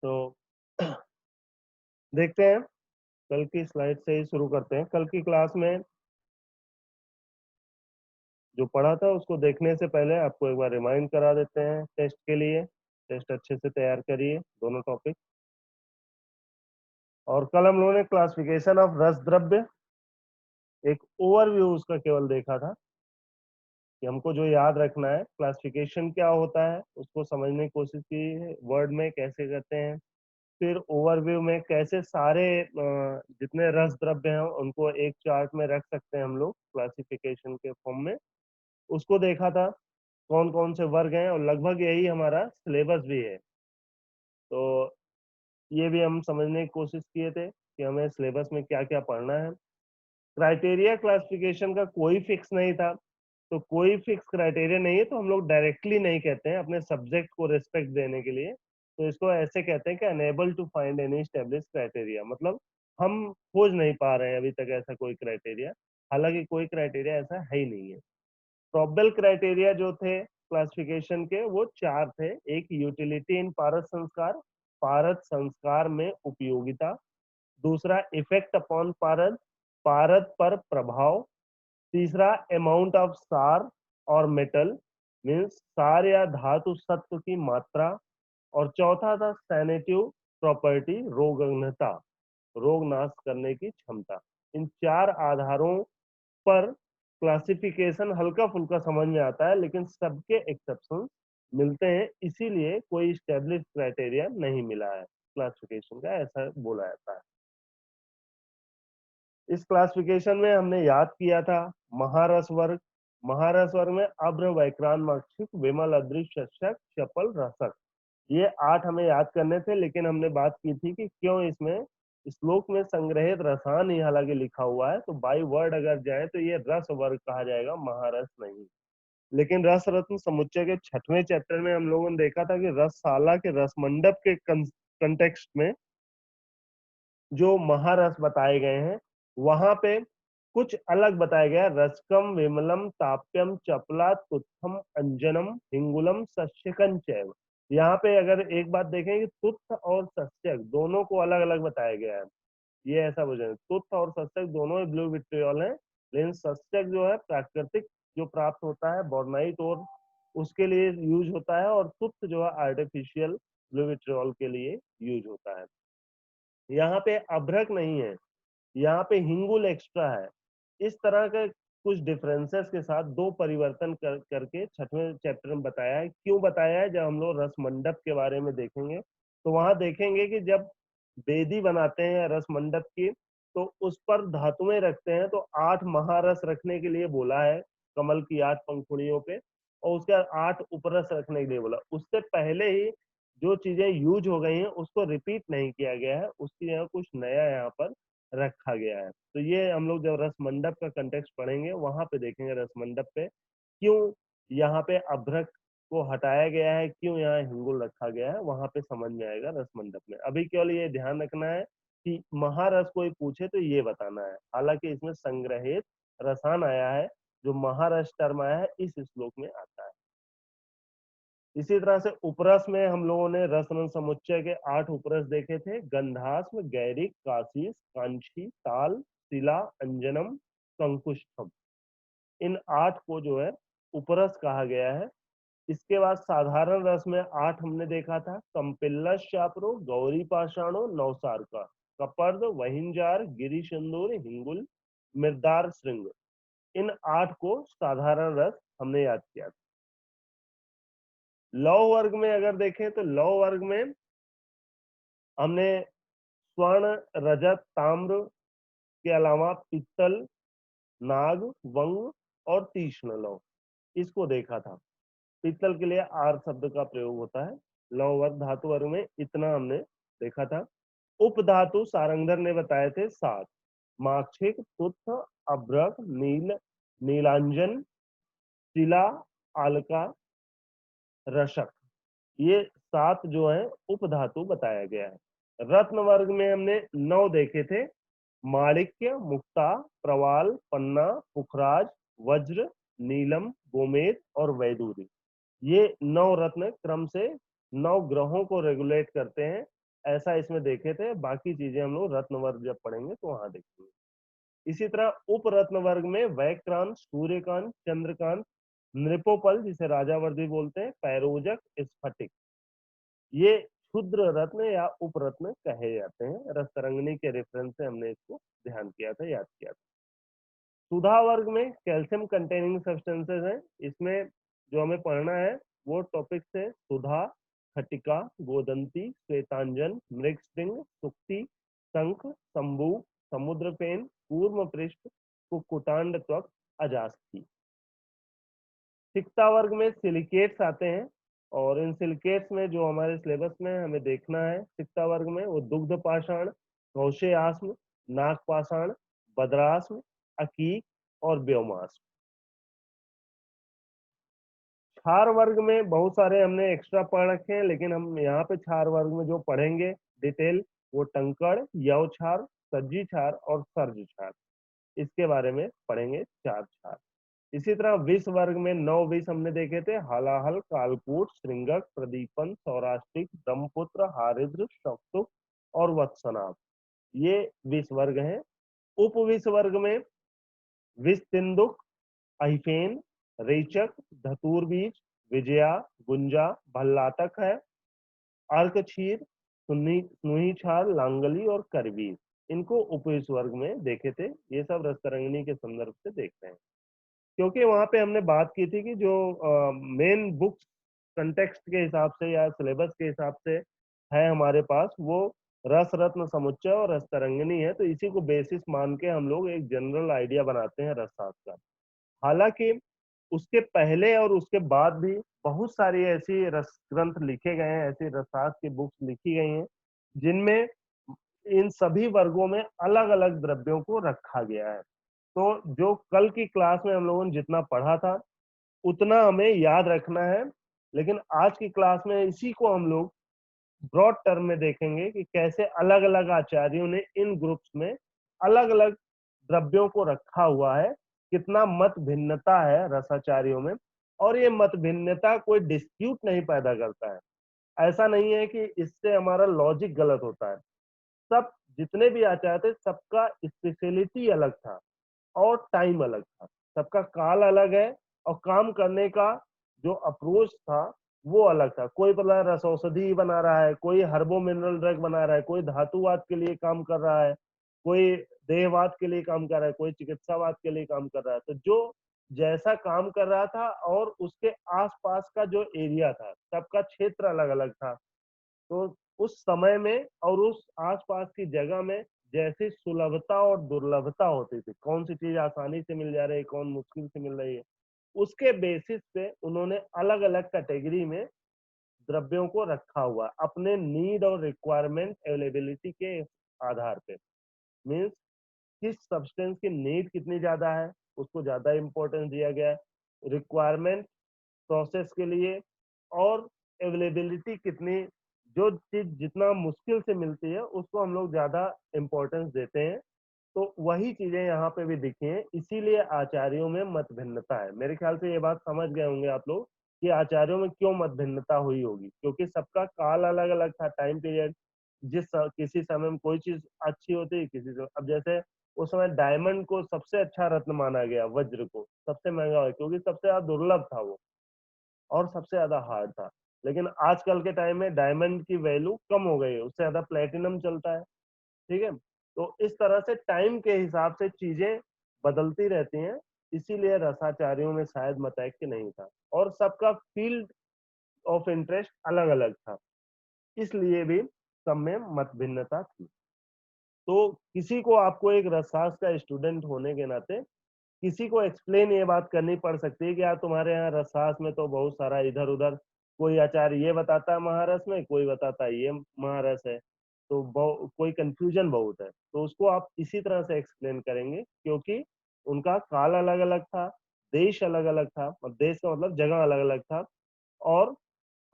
तो देखते हैं, कल की स्लाइड से ही शुरू करते हैं। कल की क्लास में जो पढ़ा था उसको देखने से पहले आपको एक बार रिमाइंड करा देते हैं टेस्ट के लिए। टेस्ट अच्छे से तैयार करिए, दोनों टॉपिक। और कल हम लोगों ने क्लासिफिकेशन ऑफ रस द्रव्य, एक ओवरव्यू उसका केवल देखा था कि हमको जो याद रखना है क्लासिफिकेशन क्या होता है, उसको समझने की कोशिश की है। वर्ड में कैसे करते हैं, फिर ओवरव्यू में कैसे सारे जितने रस द्रव्य हैं उनको एक चार्ट में रख सकते हैं हम लोग क्लासिफिकेशन के फॉर्म में, उसको देखा था। कौन कौन से वर्ग हैं, और लगभग यही हमारा सिलेबस भी है। तो ये भी हम समझने की कोशिश किए थे कि हमें सिलेबस में क्या क्या पढ़ना है। क्राइटेरिया क्लासिफिकेशन का कोई फिक्स नहीं था, तो कोई फिक्स क्राइटेरिया नहीं है तो हम लोग डायरेक्टली नहीं कहते हैं अपने सब्जेक्ट को रिस्पेक्ट देने के लिए। तो इसको ऐसे कहते हैं कि unable to find any establish criteria, मतलब हम खोज नहीं पा रहे हैं अभी तक ऐसा कोई क्राइटेरिया। हालांकि कोई क्राइटेरिया ऐसा है ही नहीं है। प्रोबेबल क्राइटेरिया जो थे क्लासिफिकेशन के वो चार थे। एक, यूटिलिटी इन पारद संस्कार, पारद संस्कार में उपयोगिता। दूसरा, इफेक्ट अपॉन पारद, पारद पर प्रभाव। तीसरा, अमाउंट ऑफ सार और मेटल, मीन्स सार या धातु सत्व की मात्रा। और चौथा था सैनेटिव प्रॉपर्टी, रोगग्नता, रोग नाश करने की क्षमता। इन चार आधारों पर क्लासिफिकेशन हल्का फुल्का समझ में आता है, लेकिन सबके एक्सेप्शन मिलते हैं, इसीलिए कोई स्टेब्लिश क्राइटेरिया नहीं मिला है क्लासिफिकेशन का, ऐसा बोला जाता है। इस क्लासिफिकेशन में हमने याद किया था महारस वर्ग। महारस वर्ग में अभ्र, वैक्रांत, मक्षिक, विमल, अदृश्य, शक, चपल, रसक, ये 8 हमें याद करने थे। लेकिन हमने बात की थी कि क्यों इसमें श्लोक में संग्रहित रसायन ही हालांकि लिखा हुआ है, तो बाई वर्ड अगर जाए तो ये रस वर्ग कहा जाएगा, महारस नहीं। लेकिन रस रत्न समुच्चय के 6वें चैप्टर में हम लोगों ने देखा था कि रसशाला के रस मंडप के कंटेक्स्ट में जो महारस बताए गए हैं वहां पे कुछ अलग बताया गया है। रसकम, विमलम, ताप्यम, चपला, तुत्थम, अंजनम, हिंगुलम, सस्यकं चैव। यहाँ पे अगर एक बात देखें कि तुत्थ और सस्यक दोनों को अलग अलग बताया गया है। ये ऐसा बुझे, तुत्थ और सस्यक दोनों ही ब्लू विट्रियोल हैं, लेकिन सस्यक जो है प्राकृतिक जो प्राप्त होता है बोर्नाइट और उसके लिए यूज होता है, और तुत्थ जो है आर्टिफिशियल ब्लू विट्रियोल के लिए यूज होता है। यहाँ पे अभ्रक नहीं है, यहाँ पे हिंगुल एक्स्ट्रा है। इस तरह के कुछ डिफरेंसेस के साथ दो परिवर्तन करके 6वें चैप्टर में बताया है। क्यों बताया है, जब हम लोग रस मंडप के बारे में देखेंगे तो वहां देखेंगे कि जब बेदी बनाते हैं रस मंडप की, तो उस पर धातुएं रखते हैं, तो 8 महारस रखने के लिए बोला है कमल की 8 पंखुड़ियों पे, और उसके बाद 8 उपरस रखने के लिए बोला। उससे पहले ही जो चीजें यूज हो गई हैं उसको रिपीट नहीं किया गया है, उसकी जगह कुछ नया यहाँ पर रखा गया है। तो ये हम लोग जब रस मंडप का कंटेक्स्ट पढ़ेंगे वहां पे देखेंगे रस मंडप पे क्यों यहाँ पे अभ्रक को हटाया गया है, क्यों यहाँ हिंगुल रखा गया है, वहां पे समझ में आएगा रस मंडप में। अभी केवल ये ध्यान रखना है कि महारस कोई पूछे तो ये बताना है। हालांकि इसमें संग्रहित रसायन आया है, जो महारस टर्म आया है इस श्लोक में आता है। इसी तरह से उपरस में हम लोगों ने रसरन समुच्चय के 8 उपरस देखे थे। गंधास्म, गैरिक, काशीस, कांची, ताल, शिला, अंजनम, संकुष्ठम, इन 8 को जो है उपरस कहा गया है। इसके बाद साधारण रस में 8 हमने देखा था। कंपिल्लस, शापरो, गौरी पाषाणो, नवसारका, कपर्द, वहिंजार, गिरी सिंदूर, हिंगुल, मृदार, श्रृंग, इन 8 को साधारण रस हमने याद किया था। लौह वर्ग में अगर देखें तो लौह वर्ग में हमने स्वर्ण, रजत, ताम्र के अलावा पित्तल, नाग, वंग और तीक्ष्ण लौह, इसको देखा था। पित्तल के लिए आर शब्द का प्रयोग होता है। लौह वर्ग धातु वर्ग में इतना हमने देखा था। उप धातु सारंगधर ने बताए थे 7, माक्षिक, तुत्थ, अभ्रक, नील, नीलांजन, शिला, आलका, रशक, ये 7 जो है उप धातु बताया गया है। रत्न वर्ग में हमने 9 देखे थे। माणिक्य, मुक्ता, प्रवाल, पन्ना, पुखराज, वज्र, नीलम, गोमेद और वैदूरी, ये 9 रत्न क्रम से 9 ग्रहों को रेगुलेट करते हैं। ऐसा इसमें देखे थे। बाकी चीजें हम लोग रत्न वर्ग जब पढ़ेंगे तो वहां देखेंगे। इसी तरह उपरत्न वर्ग में वैक्रांत, सूर्यकांत, चंद्रकांत, नृपोपल जिसे राजावर्धी बोलते हैं, पैरोजक, स्फटिक, ये क्षुद्र रत्न या उपरत्न कहे जाते हैं। रसतरंगिणी के रेफरेंस से हमने इसको ध्यान किया था, याद किया था। सुधा वर्ग में कैल्शियम कंटेनिंग सब्सटेंसेस हैं। इसमें जो हमें पढ़ना है वो टॉपिक्स है सुधा, खटिका, गोदंती, श्वेतांजन, मृगस्टिंग, सुक्ति, शंख, शंभु, समुद्रफेन, कूर्म पृष्ठ, कुक्कुटांड त्वक, अजास्ती। सिक्ता वर्ग में सिलिकेट्स आते हैं, और इन सिलिकेट्स में जो हमारे सिलेबस में हमें देखना है सिक्ता वर्ग में, वो दुग्ध पाषाण, कौशेयास्म, नाग पाषाण, बद्रास्म, अकीक और व्योमास्म। क्षार वर्ग में बहुत सारे हमने एक्स्ट्रा पढ़ रखे हैं, लेकिन हम यहाँ पे क्षार वर्ग में जो पढ़ेंगे डिटेल, वो टंकड़, यव क्षार, सज्जी क्षार और सर्ज क्षार, इसके बारे में पढ़ेंगे, 4 क्षार। इसी तरह विष वर्ग में 9 विष हमने देखे थे, हलाहल, कालकूट, श्रृंगक, प्रदीपन, सौराष्ट्रिक, ब्रह्मपुत्र, हारिद्र, शक्तुक और वत्सनाभ, ये विष वर्ग हैं। उपविष वर्ग में विष तिंदुक, अहिफेन, रेचक, धतूर बीज, विजया, गुंजा, भल्लातक है, अर्कक्षीर, स्नुही क्षार, लांगली और करवीर, इनको उपविष वर्ग में देखे थे। ये सब रसतरंगिणी के संदर्भ से देख रहे हैं, क्योंकि वहां पे हमने बात की थी कि जो मेन बुक्स कंटेक्स्ट के हिसाब से या सिलेबस के हिसाब से है हमारे पास, वो रस रत्न समुच्चय और रसतरंगिणी है। तो इसी को बेसिस मान के हम लोग एक जनरल आइडिया बनाते हैं रसशास्त्र का। हालांकि उसके पहले और उसके बाद भी बहुत सारी ऐसी रस ग्रंथ लिखे गए हैं, ऐसी रसशास्त्र की बुक्स लिखी गई हैं, जिनमें इन सभी वर्गों में अलग अलग द्रव्यों को रखा गया है। तो जो कल की क्लास में हम लोगों ने जितना पढ़ा था उतना हमें याद रखना है, लेकिन आज की क्लास में इसी को हम लोग ब्रॉड टर्म में देखेंगे कि कैसे अलग अलग आचार्यों ने इन ग्रुप्स में अलग अलग द्रव्यों को रखा हुआ है, कितना मत भिन्नता है रसाचार्यों में, और ये मत भिन्नता कोई डिस्प्यूट नहीं पैदा करता है। ऐसा नहीं है कि इससे हमारा लॉजिक गलत होता है। सब जितने भी आचार्य थे सबका स्पेशलिटी अलग था और टाइम अलग था, सबका काल अलग है, और काम करने का जो अप्रोच था वो अलग था। कोई पता रसौषधि बना रहा है, कोई हर्बो मिनरल ड्रग बना रहा है, कोई धातुवाद के लिए काम कर रहा है, कोई देहवाद के लिए काम कर रहा है, कोई चिकित्सावाद के लिए काम कर रहा है। तो जो जैसा काम कर रहा था और उसके आसपास का जो एरिया था, सबका क्षेत्र अलग अलग था। तो उस समय में और उस आसपास की जगह में जैसी सुलभता और दुर्लभता होती थी, कौन सी चीज आसानी से मिल जा रही है, कौन मुश्किल से मिल रही है, उसके बेसिस पे उन्होंने अलग अलग कैटेगरी में द्रव्यों को रखा हुआ अपने नीड और रिक्वायरमेंट अवेलेबिलिटी के आधार पे। मीन्स किस सब्सटेंस की नीड कितनी ज्यादा है उसको ज्यादा इंपॉर्टेंस दिया गया है, रिक्वायरमेंट प्रोसेस के लिए, और अवेलेबिलिटी कितनी, जो चीज जितना मुश्किल से मिलती है उसको हम लोग ज्यादा इंपॉर्टेंस देते हैं। तो वही चीजें यहाँ पे भी दिखी हैं, इसीलिए आचार्यों में मत भिन्नता है। मेरे ख्याल से ये बात समझ गए होंगे आप लोग कि आचार्यों में क्यों मत भिन्नता हुई होगी, क्योंकि सबका काल अलग अलग था, टाइम पीरियड। किसी समय में कोई चीज अच्छी होती है, किसी समय, अब जैसे उस समय डायमंड को सबसे अच्छा रत्न माना गया, वज्र को सबसे महंगा है क्योंकि सबसे ज्यादा दुर्लभ था वो और सबसे ज्यादा हार्ड था। लेकिन आजकल के टाइम में डायमंड की वैल्यू कम हो गई है, उससे ज्यादा प्लेटिनम चलता है। ठीक है, तो इस तरह से टाइम के हिसाब से चीजें बदलती रहती हैं, इसीलिए रसाचार्यों में शायद मतैक्य नहीं था, और सबका फील्ड ऑफ इंटरेस्ट अलग अलग था, इसलिए भी सब में मत भिन्नता थी। तो किसी को, आपको एक रसशास्त्र का स्टूडेंट होने के नाते किसी को एक्सप्लेन ये बात करनी पड़ सकती है कि यार तुम्हारे यहाँ रसशास्त्र में तो बहुत सारा इधर उधर, कोई आचार्य ये बताता है महारस में, कोई बताता है ये महारस है, तो कोई कंफ्यूजन बहुत है। तो उसको आप इसी तरह से एक्सप्लेन करेंगे, क्योंकि उनका काल अलग अलग था, देश अलग अलग था, देश का मतलब जगह अलग अलग था, और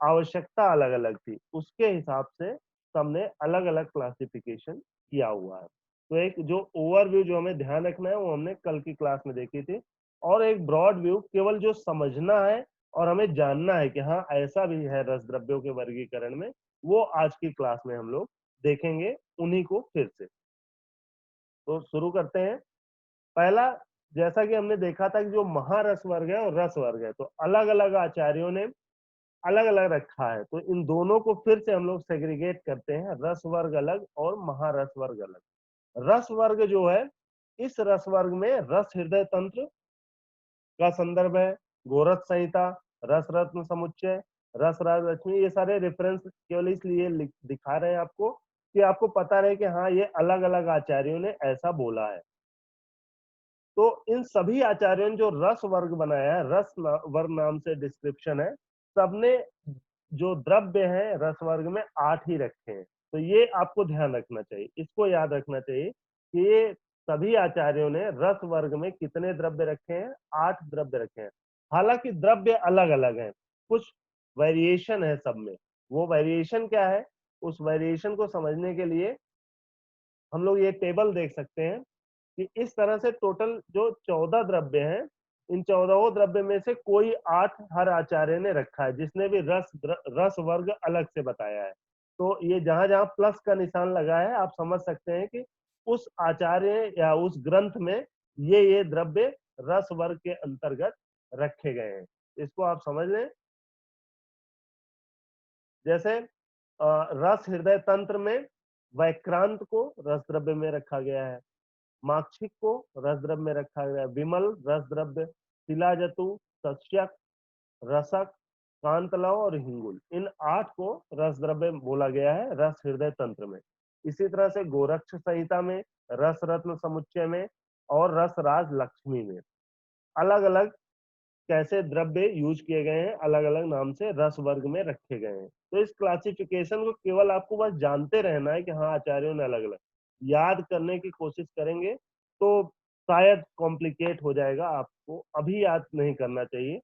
आवश्यकता अलग अलग थी, उसके हिसाब से सबने अलग अलग क्लासिफिकेशन किया हुआ है। तो एक जो ओवरव्यू जो हमें ध्यान रखना है वो हमने कल की क्लास में देखी थी, और एक ब्रॉड व्यू केवल जो समझना है और हमें जानना है कि हाँ ऐसा भी है रस द्रव्यों के वर्गीकरण में, वो आज की क्लास में हम लोग देखेंगे उन्हीं को फिर से। तो शुरू करते हैं। पहला, जैसा कि हमने देखा था कि जो महारस वर्ग है और रस वर्ग है, तो अलग अलग आचार्यों ने अलग अलग रखा है, तो इन दोनों को फिर से हम लोग सेग्रीगेट करते हैं, रस वर्ग अलग और महारस वर्ग अलग। रस वर्ग जो है, इस रस वर्ग में रस हृदय तंत्र का संदर्भ है, गोरख संहिता, रस रत्न समुच्चय, रस राज लक्ष्मी, ये सारे रेफरेंस केवल इसलिए दिखा रहे हैं आपको कि आपको पता रहे कि हाँ ये अलग अलग आचार्यों ने ऐसा बोला है। तो इन सभी आचार्यों ने जो रस वर्ग बनाया है, वर्ग नाम से डिस्क्रिप्शन है, सबने जो द्रव्य है रस वर्ग में 8 ही रखे हैं। तो ये आपको ध्यान रखना चाहिए, इसको याद रखना चाहिए कि ये सभी आचार्यों ने रस वर्ग में कितने द्रव्य रखे हैं, 8 द्रव्य रखे हैं। हालांकि द्रव्य अलग अलग हैं, कुछ वेरिएशन है सब में। वो वेरिएशन क्या है, उस वेरिएशन को समझने के लिए हम लोग ये टेबल देख सकते हैं कि इस तरह से टोटल जो 14 द्रव्य हैं, इन 14 द्रव्य में से कोई 8 हर आचार्य ने रखा है, जिसने भी रस वर्ग अलग से बताया है। तो ये जहां जहां प्लस का निशान लगा है, आप समझ सकते हैं कि उस आचार्य या उस ग्रंथ में ये द्रव्य रस वर्ग के अंतर्गत रखे गए हैं। इसको आप समझ लें। जैसे रस हृदय तंत्र में वैक्रांत को रस द्रव्य में रखा गया है, माक्षिक को रस द्रव्य में रखा गया है, विमल रस द्रव्य, शिलाजतु, सस्यक, रसक, कांतलव और हिंगुल, इन 8 को रस द्रव्य बोला गया है रस हृदय तंत्र में। इसी तरह से गोरक्ष संहिता में, रस रत्न समुच्चय में और रस राज लक्ष्मी में अलग अलग कैसे द्रव्य यूज किए गए हैं, अलग अलग नाम से रस वर्ग में रखे गए हैं। तो इस क्लासिफिकेशन को केवल आपको बस जानते रहना है कि हाँ आचार्यों ने अलग अलग, याद करने की कोशिश करेंगे तो शायद कॉम्प्लिकेट हो जाएगा, आपको अभी याद नहीं करना चाहिए।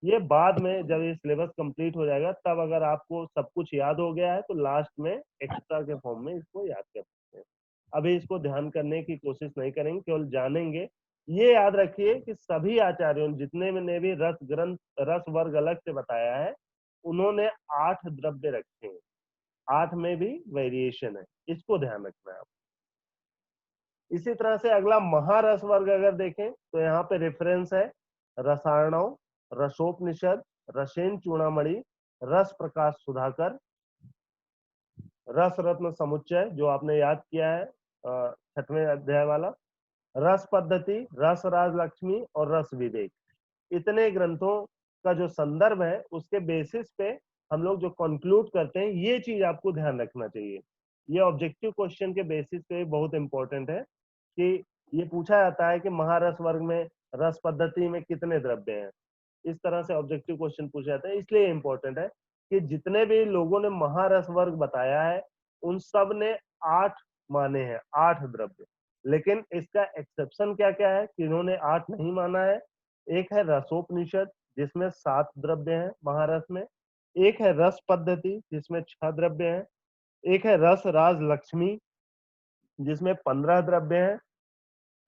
ये बाद में जब ये सिलेबस कंप्लीट हो जाएगा, तब अगर आपको सब कुछ याद हो गया है तो लास्ट में एक्स्ट्रा के फॉर्म में इसको याद कर सकते हैं। अभी इसको ध्यान करने की कोशिश नहीं करेंगे, केवल जानेंगे। ये याद रखिए कि सभी आचार्यों जितने ने भी रस वर्ग अलग से बताया है, उन्होंने 8 द्रव्य रखे हैं, 8 में भी वेरिएशन है, इसको ध्यान रखना है आप। इसी तरह से अगला महारस वर्ग अगर देखें तो यहाँ पे रेफरेंस है रसायणव, रसोपनिषद, रसेन चूड़ामणि, रस प्रकाश सुधाकर, रस रत्न समुच्चय जो आपने याद किया है 6वें अध्याय वाला, रस पद्धति, रस राज लक्ष्मी और रस विवेक, इतने ग्रंथों का जो संदर्भ है उसके बेसिस पे हम लोग जो कंक्लूड करते हैं, ये चीज आपको ध्यान रखना चाहिए। ये ऑब्जेक्टिव क्वेश्चन के बेसिस पे बहुत इंपॉर्टेंट है कि ये पूछा जाता है कि महारस वर्ग में रस पद्धति में कितने द्रव्य हैं, इस तरह से ऑब्जेक्टिव क्वेश्चन पूछे जाते हैं। इसलिए इंपॉर्टेंट है कि जितने भी लोगों ने महारस वर्ग बताया है, उन सब ने 8 माने हैं, 8 द्रव्य। लेकिन इसका एक्सेप्शन क्या क्या है कि इन्होंने 8 नहीं माना है। एक है रसोपनिषद जिसमें 7 द्रव्य हैं महारस में, एक है रस पद्धति जिसमें 6 द्रव्य हैं, एक है रस राज लक्ष्मी जिसमें 15 द्रव्य हैं,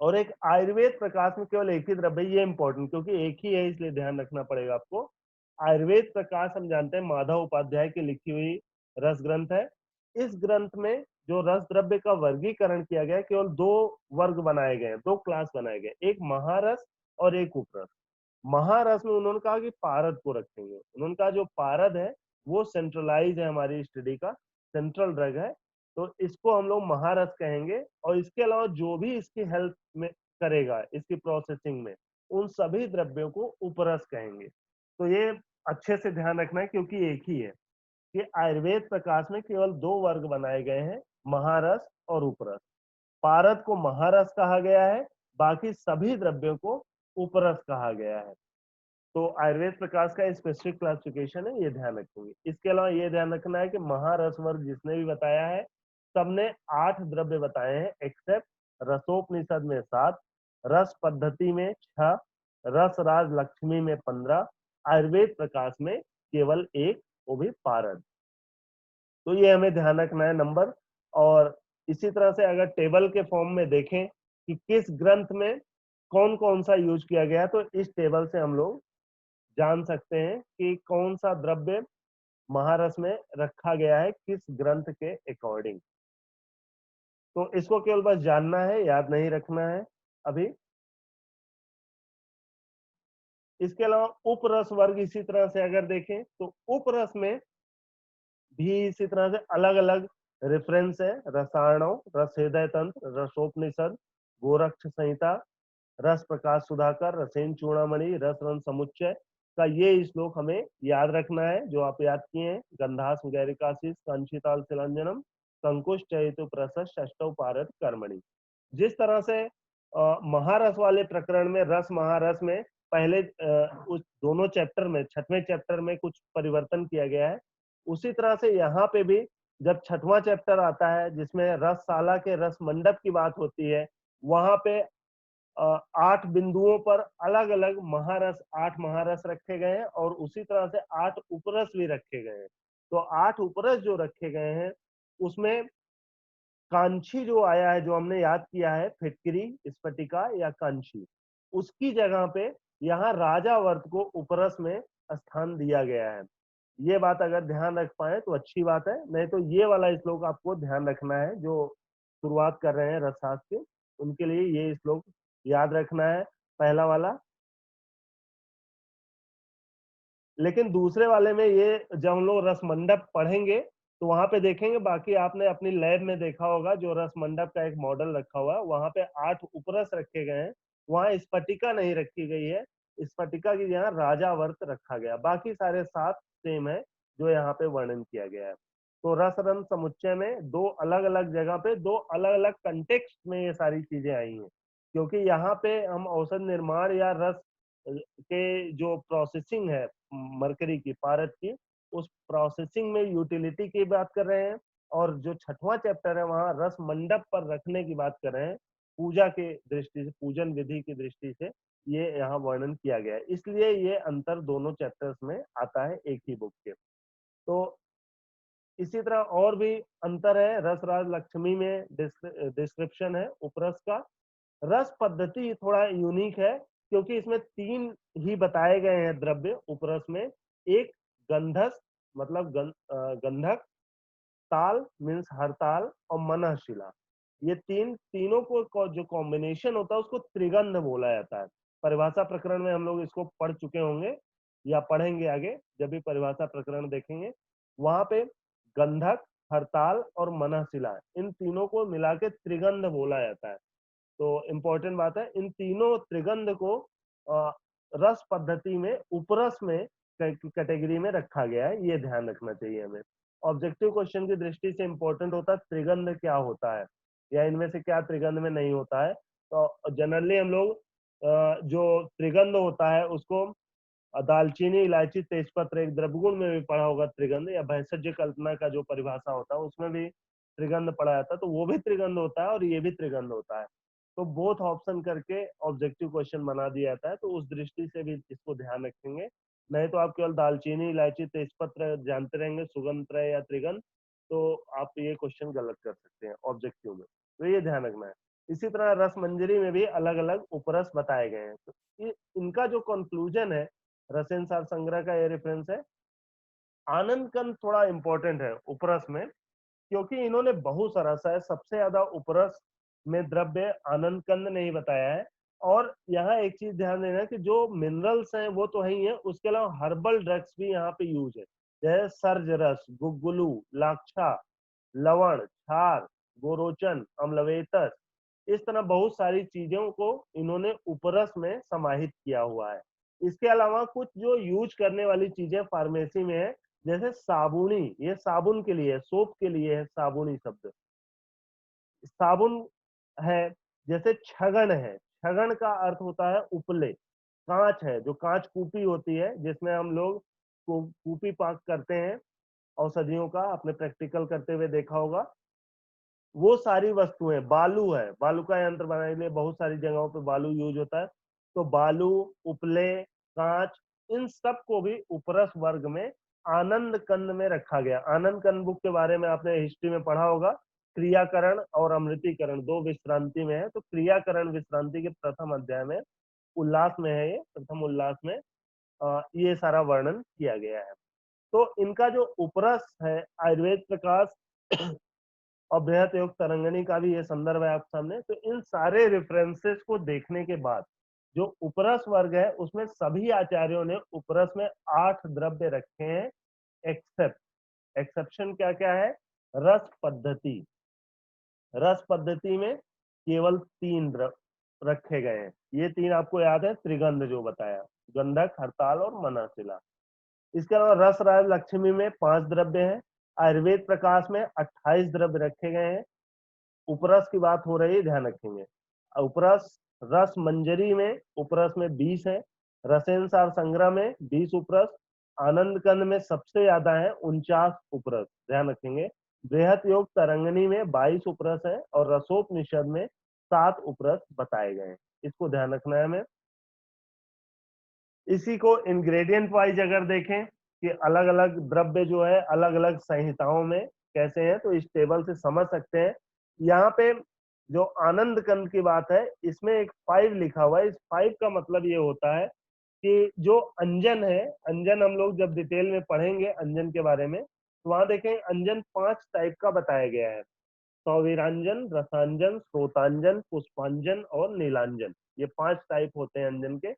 और एक आयुर्वेद प्रकाश में केवल एक ही द्रव्य। ये इंपॉर्टेंट क्योंकि एक ही है, इसलिए ध्यान रखना पड़ेगा आपको। आयुर्वेद प्रकाश हम जानते हैं माधव उपाध्याय की लिखी हुई रस ग्रंथ है। इस ग्रंथ में जो रस द्रव्य का वर्गीकरण किया गया है, केवल 2 वर्ग बनाए गए हैं, 2 क्लास बनाए गए, एक महारस और एक उपरस। महारस में उन्होंने कहा कि पारद को रखेंगे, उन्होंने कहा जो पारद है वो सेंट्रलाइज है, हमारी स्टडी का सेंट्रल ड्रग है, तो इसको हम लोग महारस कहेंगे। और इसके अलावा जो भी इसकी हेल्प में करेगा, इसकी प्रोसेसिंग में, उन सभी द्रव्यों को उपरस कहेंगे। तो ये अच्छे से ध्यान रखना है क्योंकि एक ही है कि आयुर्वेद प्रकाश में केवल 2 वर्ग बनाए गए हैं, महारस और उपरस। पारद को महारस कहा गया है, बाकी सभी द्रव्यों को उपरस कहा गया है। तो आयुर्वेद प्रकाश का स्पेसिफिक क्लासिफिकेशन है, ये ध्यान रखेंगे। इसके अलावा ये ध्यान रखना है कि महारस वर्ग जिसने भी बताया है, सबने 8 द्रव्य बताए हैं, एक्सेप्ट रसोपनिषद में 7, रस पद्धति में 6, रस राज लक्ष्मी में 15, आयुर्वेद प्रकाश में केवल 1, वो भी पारद। तो ये हमें ध्यान रखना है नंबर। और इसी तरह से अगर टेबल के फॉर्म में देखें कि किस ग्रंथ में कौन कौन सा यूज किया गया, तो इस टेबल से हम लोग जान सकते हैं कि कौन सा द्रव्य महारस में रखा गया है किस ग्रंथ के अकॉर्डिंग। तो इसको केवल बस जानना है, याद नहीं रखना है अभी। इसके अलावा उपरस वर्ग इसी तरह से अगर देखें तो उपरस में भी इसी तरह से अलग अलग रेफरेंस है। रसायनों, रस हृदय तंत्र, रसोपनिषद, गोरक्ष संहिता, रस प्रकाश सुधाकर, रसेन चूड़ामणि, रस रन समुच्चय का ये श्लोक हमें याद रखना है, जो आप याद किए हैं। गंधास गैरिकाशीष कंचिताल शिलांजनम कंकुश चयितु प्रशस्त षष्टौ पारद कर्मणि। जिस तरह से महारस वाले प्रकरण में, रस महारस में पहले उस दोनों चैप्टर में, छठवें चैप्टर में कुछ परिवर्तन किया गया है, उसी तरह से यहाँ पे भी जब छठवां चैप्टर आता है जिसमें रसशाला के रस मंडप की बात होती है, वहां पे 8 बिंदुओं पर अलग अलग महारस, 8 महारस रखे गए हैं और उसी तरह से 8 उपरस भी रखे गए हैं। तो 8 उपरस जो रखे गए हैं उसमें कांची जो आया है, जो हमने याद किया है, फिटकरी, स्फटिका या कांची, उसकी जगह पे यहाँ राजावर्त को उपरस में स्थान दिया गया है। ये बात अगर ध्यान रख पाए तो अच्छी बात है, नहीं तो ये वाला श्लोक आपको ध्यान रखना है। जो शुरुआत कर रहे हैं रसशास्त्र के, उनके लिए ये श्लोक याद रखना है, पहला वाला। लेकिन दूसरे वाले में ये जब हम लोग रस मंडप पढ़ेंगे तो वहां पे देखेंगे, बाकी आपने अपनी लैब में देखा होगा, जो रस मंडप का एक मॉडल रखा हुआ है, वहां पे 8 उपरस रखे गए हैं, वहां स्फटिका नहीं रखी गई है। स्फटिका की जगह राजावर्त रखा गया, बाकी सारे 7 सेम है जो यहाँ पे वर्णन किया गया है। तो रस रन समुच्चय में दो अलग अलग जगह पे, दो अलग अलग कंटेक्स्ट में ये सारी चीजें आई हैं, क्योंकि यहाँ पे हम औषध निर्माण या रस के जो प्रोसेसिंग है मरकरी की, पारद की, उस प्रोसेसिंग में यूटिलिटी की बात कर रहे हैं। और जो छठवां चैप्टर है वहां रस मंडप पर रखने की बात कर रहे हैं, पूजा के दृष्टि से, पूजन विधि की दृष्टि से ये यहाँ वर्णन किया गया है, इसलिए ये अंतर दोनों चैप्टर्स में आता है एक ही बुक के। तो इसी तरह और भी अंतर है, रस राज लक्ष्मी में डिस्क्रिप्शन है उपरस का। रस पद्धति थोड़ा यूनिक है, क्योंकि इसमें 3 ही बताए गए हैं द्रव्य उपरस में। एक गंधस, मतलब गंधक, ताल मीन्स हरताल, और मनःशिला, ये तीनों को जो कॉम्बिनेशन होता है उसको त्रिगंध बोला जाता है। परिभाषा प्रकरण में हम लोग इसको पढ़ चुके होंगे या पढ़ेंगे आगे, जब भी परिभाषा प्रकरण देखेंगे, वहां पे गंधक, हरताल और मनःशिला, इन तीनों को मिला के त्रिगंध बोला जाता है। तो इम्पोर्टेंट बात है, इन तीनों त्रिगंध को रस पद्धति में उपरस में कैटेगरी में रखा गया है, ये ध्यान रखना चाहिए हमें। ऑब्जेक्टिव क्वेश्चन की दृष्टि से इंपॉर्टेंट होता है त्रिगंध क्या होता है, या इनमें से क्या त्रिगंध में नहीं होता है। तो जनरली हम लोग जो त्रिगंध होता है उसको दालचीनी, इलायची, तेजपत्र, एक द्रव्यगुण में भी पढ़ा होगा त्रिगंध, या भैषज्य कल्पना का जो परिभाषा होता है उसमें भी त्रिगंध पढ़ा जाता है, तो वो भी त्रिगंध होता है और ये भी त्रिगंध होता है। तो बोथ ऑप्शन करके ऑब्जेक्टिव क्वेश्चन बना दिया जाता है, तो उस दृष्टि से भी इसको ध्यान रखेंगे। नहीं तो आप केवल दालचीनी, इलायची, तेजपत्र जानते रहेंगे सुगंध त्रय या त्रिगंध, तो आप ये क्वेश्चन गलत कर सकते हैं ऑब्जेक्टिव में, तो ये ध्यान रखना है। इसी तरह रस मंजरी में भी अलग अलग उपरस बताए गए हैं। तो इनका जो कंक्लूजन है, रसेन सार संग्रह का ये रेफरेंस है। आनंद कंद थोड़ा इंपॉर्टेंट है उपरस में, क्योंकि इन्होंने बहुत सारा, शायद सबसे ज्यादा उपरस में द्रव्य आनंद कंद ने ही बताया है। और यहाँ एक चीज ध्यान देना कि जो मिनरल्स हैं वो तो है ही है, उसके अलावा हर्बल ड्रग्स भी यहाँ पे यूज है, जैसे सर्ज रस, गुग्गुलू, लाक्षा, लवण, क्षार, गोरोचन, अम्लवेतस, इस तरह बहुत सारी चीजों को इन्होंने उपरस में समाहित किया हुआ है। इसके अलावा कुछ जो यूज करने वाली चीजें फार्मेसी में है, जैसे साबुनी, ये साबुन के लिए है, सोप के लिए है साबुनी शब्द, साबुन है। जैसे छगन है, छगन का अर्थ होता है उपले। कांच है, जो कांच कूपी होती है जिसमें हम लोग कूपी पाक करते हैं औषधियों का, आपने प्रैक्टिकल करते हुए देखा होगा, वो सारी वस्तुएं। बालू है, बालू का यंत्र बनाने के लिए बहुत सारी जगहों पे बालू यूज होता है, तो बालू, उपले, कांच, इन सब को भी उपरस वर्ग में आनंद कंद में रखा गया। आनंद कंद बुक के बारे में आपने हिस्ट्री में पढ़ा होगा, क्रियाकरण और अमृतीकरण दो विश्रांति में है, तो क्रियाकरण विश्रांति के प्रथम अध्याय में, उल्लास में है, ये प्रथम उल्लास में ये सारा वर्णन किया गया है। तो इनका जो उपरस है, आयुर्वेद प्रकाश और बृहत योग तरंगिणी का भी ये संदर्भ है आपके सामने। तो इन सारे रेफरेंसेस को देखने के बाद जो उपरस वर्ग है उसमें सभी आचार्यों ने उपरस में 8 द्रव्य रखे हैं, एक्सेप्ट एक्सेप्शन क्या क्या है, रस पद्धति। रस पद्धति में केवल 3 द्रव्य रखे गए हैं। ये 3 आपको याद है, त्रिगंध जो बताया, गंधक, हरताल और मनाशिला। इसके अलावा रस राज लक्ष्मी में 5 द्रव्य हैं। आयुर्वेद प्रकाश में 28 द्रव्य रखे गए हैं। उपरस की बात हो रही है, ध्यान रखेंगे। उपरस रस मंजरी में उपरस में 20 है। रसेंसार संग्रह में 20 उपरस। आनंद कंद में सबसे ज्यादा है, 49 उपरस, ध्यान रखेंगे। बृहत योग तरंगिणी में 22 उपरस है और रसोपनिषद में 7 उपरस बताए गए हैं। इसको ध्यान रखना है हमें। इसी को इंग्रेडिएंट वाइज अगर देखें कि अलग अलग द्रव्य जो है अलग अलग संहिताओं में कैसे हैं, तो इस टेबल से समझ सकते हैं। यहाँ पे जो आनंद कंद की बात है, इसमें एक 5 लिखा हुआ है। इस 5 का मतलब ये होता है कि जो अंजन है, अंजन हम लोग जब डिटेल में पढ़ेंगे अंजन के बारे में, तो वहां देखें अंजन 5 टाइप का बताया गया है। सौवीरांजन, रसांजन, स्रोतांजन, पुष्पांजन और नीलांजन, ये 5 टाइप होते हैं अंजन के।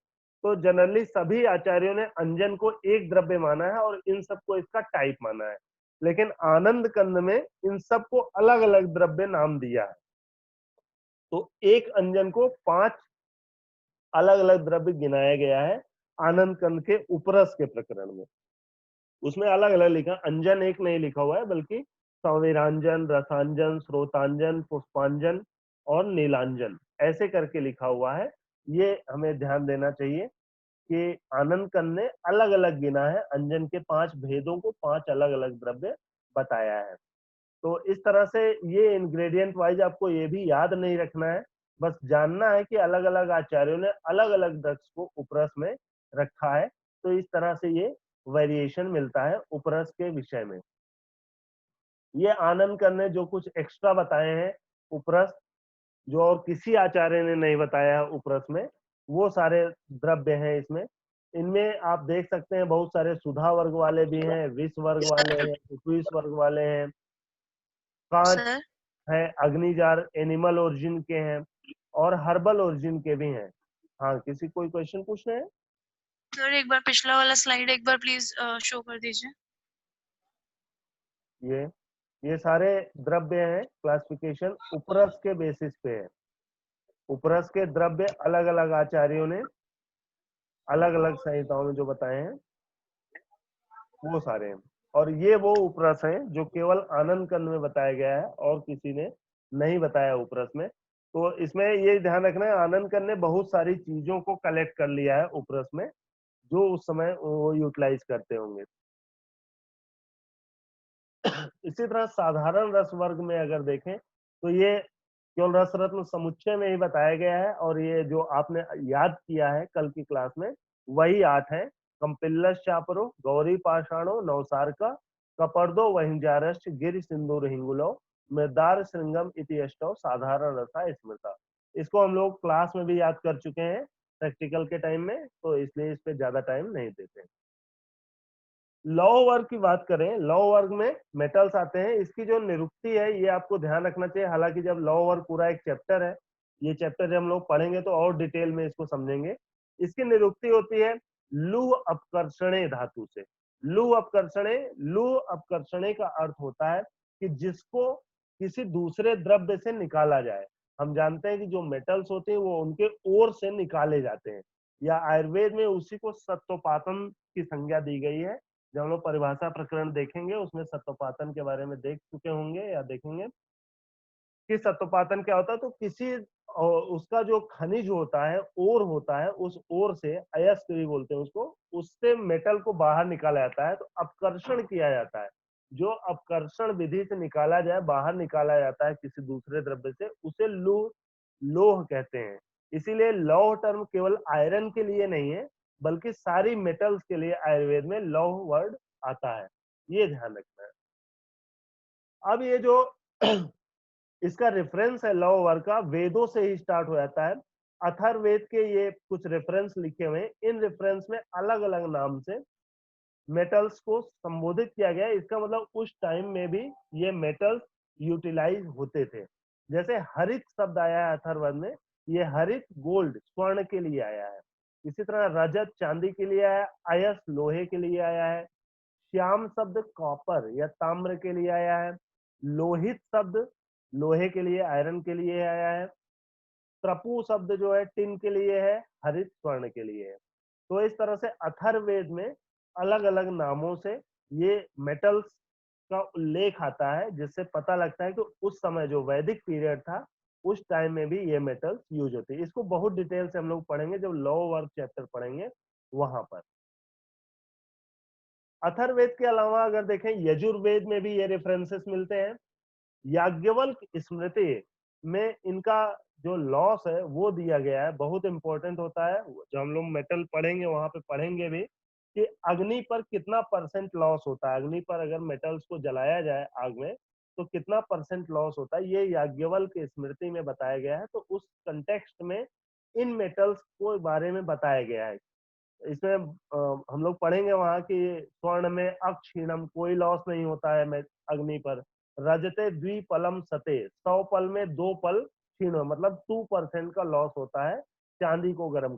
तो जनरली सभी आचार्यों ने अंजन को एक द्रव्य माना है और इन सबको इसका टाइप माना है, लेकिन आनंद कंद में इन सबको अलग अलग द्रव्य नाम दिया है। तो एक अंजन को 5 अलग अलग द्रव्य गिनाया गया है आनंद कंद के उपरस के प्रकरण में। उसमें अलग अलग लिखा, अंजन एक नहीं लिखा हुआ है, बल्कि संवीरांजन, रसांजन, स्रोतांजन, पुष्पांजन और नीलांजन ऐसे करके लिखा हुआ है। ये हमें ध्यान देना चाहिए कि आनंद कंद ने अलग अलग गिना है अंजन के 5 भेदों को, 5 अलग अलग द्रव्य बताया है। तो इस तरह से ये इंग्रेडिएंट वाइज आपको ये भी याद नहीं रखना है, बस जानना है कि अलग अलग आचार्यों ने अलग अलग ड्रग्स को उपरस में रखा है। तो इस तरह से ये वेरिएशन मिलता है उपरस के विषय में। ये आनंद करने जो कुछ एक्स्ट्रा बताए हैं उपरस, जो और किसी आचार्य ने नहीं बताया है उपरस में, वो सारे द्रव्य हैं इसमें। इनमें आप देख सकते हैं बहुत सारे सुधा वर्ग वाले भी हैं, विष वर्ग वाले हैं, उपविष वर्ग वाले हैं, कांच सर है, अग्निजार एनिमल ओरिजिन के हैं और हर्बल ओरिजिन के भी हैं। हाँ, किसी कोई क्वेश्चन पूछना है? सर एक बार पिछला वाला स्लाइड एक बार प्लीज शो कर दीजिए। ये ये सारे द्रव्य हैं, क्लासिफिकेशन उपरस के बेसिस पे है। उपरस के द्रव्य अलग अलग आचार्यों ने अलग अलग संहिताओं में जो बताए हैं वो सारे हैं। और ये वो उपरस हैं जो केवल आनंद कंद में बताया गया है और किसी ने नहीं बताया उपरस में। तो इसमें ये ध्यान रखना है, आनंद कंद ने बहुत सारी चीजों को कलेक्ट कर लिया है उपरस में, जो उस समय वो यूटिलाइज करते होंगे। इसी तरह साधारण रस वर्ग में अगर देखें तो ये केवल रस रत्न समुच्चय में ही बताया गया है, और ये जो आपने याद किया है कल की क्लास में वही 8 है। कंपिल्लस चापरो, गौरी पाषाणो, नवसारका, कपर्दो, वहिंजारश्च, गिर सिंदूर हिंगुलो, मृदार श्रृंगम इति अष्टौ साधारण रसा स्मृता। इसको हम लोग क्लास में भी याद कर चुके हैं प्रैक्टिकल के टाइम में, तो इसलिए इस पे ज्यादा टाइम नहीं देते। लौह वर्ग की बात करें, लौह वर्ग में मेटल्स आते हैं। इसकी जो निरुक्ति है ये आपको ध्यान रखना चाहिए। हालांकि जब लौह वर्ग पूरा एक चैप्टर है, ये चैप्टर जब हम लोग पढ़ेंगे तो और डिटेल में इसको समझेंगे। इसकी निरुक्ति होती है लुह अपकर्षणे धातु से। लुह अपकर्षणे, लुह अपकर्षणे का अर्थ होता है कि जिसको किसी दूसरे द्रव्य से निकाला जाए। हम जानते हैं कि जो मेटल्स होते हैं वो उनके ओर से निकाले जाते हैं, या आयुर्वेद में उसी को सत्वपातन की संज्ञा दी गई है। जब हम लोग परिभाषा प्रकरण देखेंगे उसमें सत्वपातन के बारे में देख चुके होंगे या देखेंगे कि सत्वपातन क्या होता है। तो किसी उसका जो खनिज होता है, ओर होता है, उस ओर से, अयस्क भी बोलते हैं उसको, उससे मेटल को बाहर निकाला जाता है। तो अपकर्षण किया जाता है। जो अपकर्षण विधि से निकाला जाए, बाहर निकाला जाता है किसी दूसरे द्रव्य से, उसे लोह लोह कहते हैं। इसीलिए लौह टर्म केवल आयरन के लिए नहीं है, बल्कि सारी मेटल्स के लिए आयुर्वेद में लौह वर्ड आता है। ये ध्यान रखना है। अब ये जो इसका रेफरेंस है लौह वर्ग का, वेदों से ही स्टार्ट हो जाता है। अथर्ववेद के ये कुछ रेफरेंस लिखे हुए हैं। इन रेफरेंस में अलग अलग नाम से मेटल्स को संबोधित किया गया है। इसका मतलब उस टाइम में भी ये मेटल्स यूटिलाइज होते थे। जैसे हरित शब्द आया है अथर्ववेद में, ये हरित गोल्ड स्वर्ण के लिए आया है। इसी तरह रजत चांदी के लिए आया, अयस लोहे के लिए आया है, श्याम शब्द कॉपर या ताम्र के लिए आया है, लोहित शब्द लोहे के लिए आयरन के लिए आया है, त्रपु शब्द जो है टिन के लिए है, हरित स्वर्ण के लिए है। तो इस तरह से अथर्ववेद में अलग अलग नामों से ये मेटल्स का उल्लेख आता है, जिससे पता लगता है कि उस समय जो वैदिक पीरियड था उस टाइम में भी ये मेटल्स यूज होते हैं। इसको बहुत डिटेल से हम लोग पढ़ेंगे जब लॉ वर्क चैप्टर पढ़ेंगे वहां पर। अथर्ववेद के अलावा अगर देखें यजुर्वेद में भी ये रेफरेंसेस मिलते हैं। याज्ञवल्क स्मृति में इनका जो लॉस है वो दिया गया है, बहुत इंपॉर्टेंट होता है। जो हम लोग मेटल पढ़ेंगे वहां पे पढ़ेंगे भी कि अग्नि पर कितना परसेंट लॉस होता है, अग्नि पर अगर मेटल्स को जलाया जाए आग में तो कितना परसेंट लॉस होता है, ये याज्ञवल्क स्मृति में बताया गया है। तो उस कंटेक्स्ट में इन मेटल्स को बारे में बताया गया है। इसमें हम लोग पढ़ेंगे वहां कि स्वर्ण में अक्षीणम कोई लॉस नहीं होता है अग्नि पर, रजते द्विपलम सते 100 पल में 2 पल क्षीण मतलब 2% का लॉस होता है चांदी को गर्म